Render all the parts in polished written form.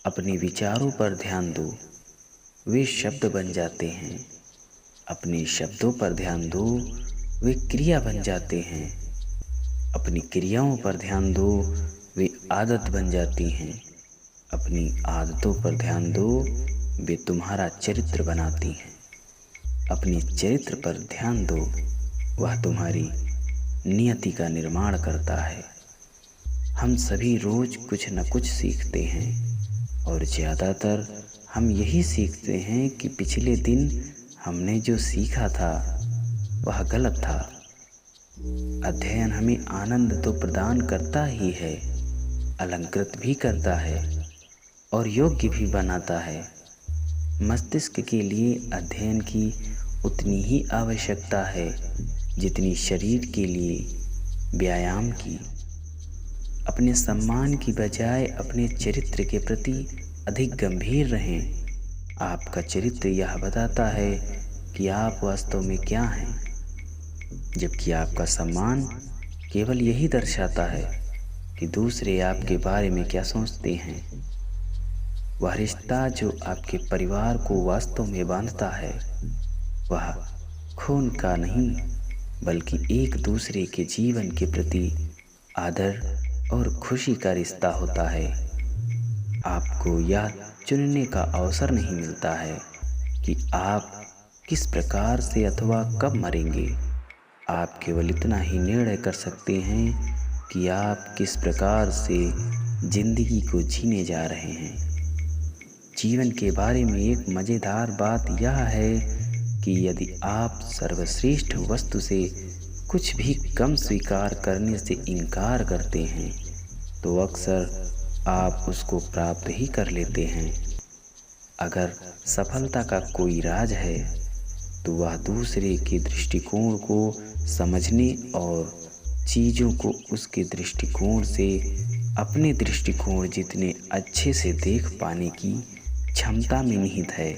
अपने विचारों पर ध्यान दो, वे शब्द बन जाते हैं। अपने शब्दों पर ध्यान दो, वे क्रिया बन जाते हैं। अपनी क्रियाओं पर ध्यान दो, वे आदत बन जाती हैं। अपनी आदतों पर ध्यान दो, वे तुम्हारा चरित्र बनाती हैं। अपने चरित्र पर ध्यान दो, वह तुम्हारी नियति का निर्माण करता है। हम सभी रोज कुछ न कुछ सीखते हैं और ज़्यादातर हम यही सीखते हैं कि पिछले दिन हमने जो सीखा था वह गलत था। अध्ययन हमें आनंद तो प्रदान करता ही है, अलंकृत भी करता है और योग्य भी बनाता है। मस्तिष्क के लिए अध्ययन की उतनी ही आवश्यकता है जितनी शरीर के लिए व्यायाम की। अपने सम्मान की बजाय अपने चरित्र के प्रति अधिक गंभीर रहें। आपका चरित्र यह बताता है कि आप वास्तव में क्या हैं, जबकि आपका सम्मान केवल यही दर्शाता है कि दूसरे आपके बारे में क्या सोचते हैं। वह रिश्ता जो आपके परिवार को वास्तव में बांधता है, वह खून का नहीं बल्कि एक दूसरे के जीवन के प्रति आदर और खुशी का रिश्ता होता है। आपको यह चुनने का अवसर नहीं मिलता है कि आप किस प्रकार से अथवा कब मरेंगे। आप केवल इतना ही निर्णय कर सकते हैं कि आप किस प्रकार से जिंदगी को जीने जा रहे हैं। जीवन के बारे में एक मज़ेदार बात यह है कि यदि आप सर्वश्रेष्ठ वस्तु से कुछ भी कम स्वीकार करने से इनकार करते हैं तो अक्सर आप उसको प्राप्त ही कर लेते हैं। अगर सफलता का कोई राज है तो वह दूसरे के दृष्टिकोण को समझने और चीज़ों को उसके दृष्टिकोण से अपने दृष्टिकोण जितने अच्छे से देख पाने की क्षमता में निहित है।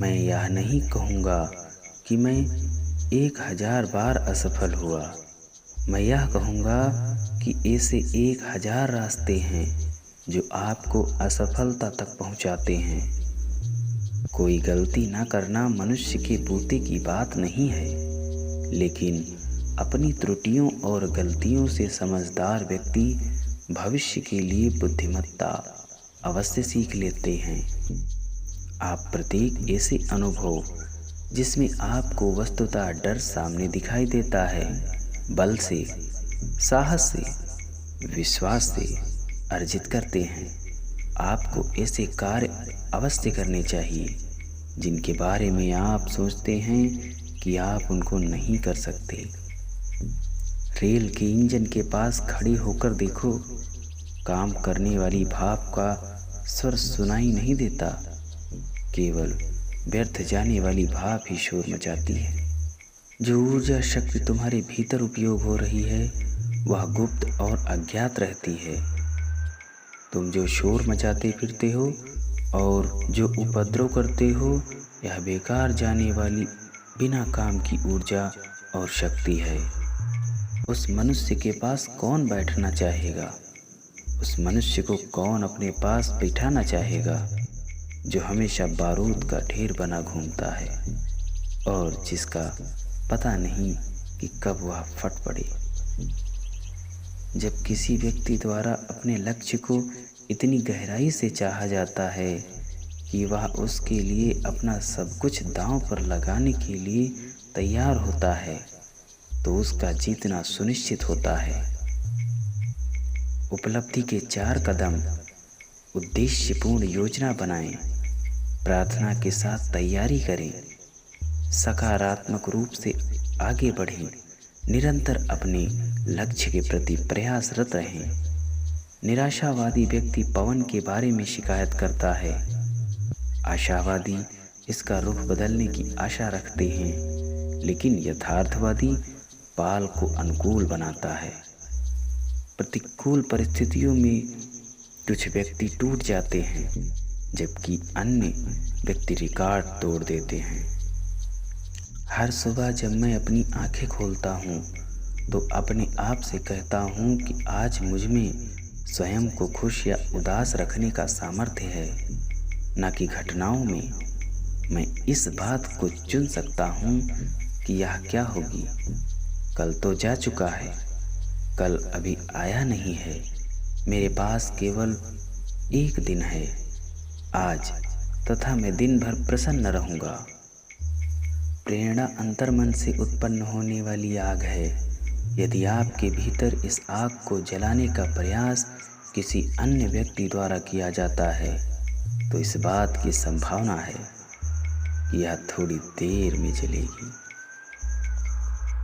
मैं यह नहीं कहूँगा कि मैं 1000 बार असफल हुआ। मैं यह कहूँगा कि ऐसे 1000 रास्ते हैं जो आपको असफलता तक पहुँचाते हैं। कोई गलती ना करना मनुष्य के बूते की बात नहीं है, लेकिन अपनी त्रुटियों और गलतियों से समझदार व्यक्ति भविष्य के लिए बुद्धिमत्ता अवश्य सीख लेते हैं। आप प्रत्येक ऐसे अनुभव जिसमें आपको वस्तुतः डर सामने दिखाई देता है, बल से, साहस से, विश्वास से अर्जित करते हैं। आपको ऐसे कार्य अवश्य करने चाहिए जिनके बारे में आप सोचते हैं कि आप उनको नहीं कर सकते। रेल के इंजन के पास खड़े होकर देखो, काम करने वाली भाप का स्वर सुनाई नहीं देता, केवल व्यर्थ जाने वाली भाप ही शोर मचाती है। जो ऊर्जा शक्ति तुम्हारे भीतर उपयोग हो रही है वह गुप्त और अज्ञात रहती है। तुम जो शोर मचाते फिरते हो और जो उपद्रव करते हो, यह बेकार जाने वाली बिना काम की ऊर्जा और शक्ति है। उस मनुष्य के पास कौन बैठना चाहेगा? उस मनुष्य को कौन अपने पास बिठाना चाहेगा जो हमेशा बारूद का ढेर बना घूमता है और जिसका पता नहीं कि कब वह फट पड़े। जब किसी व्यक्ति द्वारा अपने लक्ष्य को इतनी गहराई से चाहा जाता है कि वह उसके लिए अपना सब कुछ दांव पर लगाने के लिए तैयार होता है तो उसका जीतना सुनिश्चित होता है। उपलब्धि के 4 कदम। उद्देश्यपूर्ण योजना बनाएं, प्रार्थना के साथ तैयारी करें, सकारात्मक रूप से आगे बढ़ें, निरंतर अपने लक्ष्य के प्रति प्रयासरत रहें। निराशावादी व्यक्ति पवन के बारे में शिकायत करता है, आशावादी इसका रुख बदलने की आशा रखते हैं, लेकिन यथार्थवादी पाल को अनुकूल बनाता है। प्रतिकूल परिस्थितियों में कुछ व्यक्ति टूट जाते हैं जबकि अन्य व्यक्ति रिकॉर्ड तोड़ देते हैं। हर सुबह जब मैं अपनी आंखें खोलता हूँ तो अपने आप से कहता हूँ कि आज मुझ में स्वयं को खुश या उदास रखने का सामर्थ्य है, न कि घटनाओं में। मैं इस बात को चुन सकता हूँ कि यह क्या होगी। कल तो जा चुका है, कल अभी आया नहीं है। मेरे पास केवल एक दिन है, आज, तथा मैं दिन भर प्रसन्न रहूँगा। प्रेरणा अंतर्मन से उत्पन्न होने वाली आग है। यदि आपके भीतर इस आग को जलाने का प्रयास किसी अन्य व्यक्ति द्वारा किया जाता है, तो इस बात की संभावना है कि यह थोड़ी देर में जलेगी।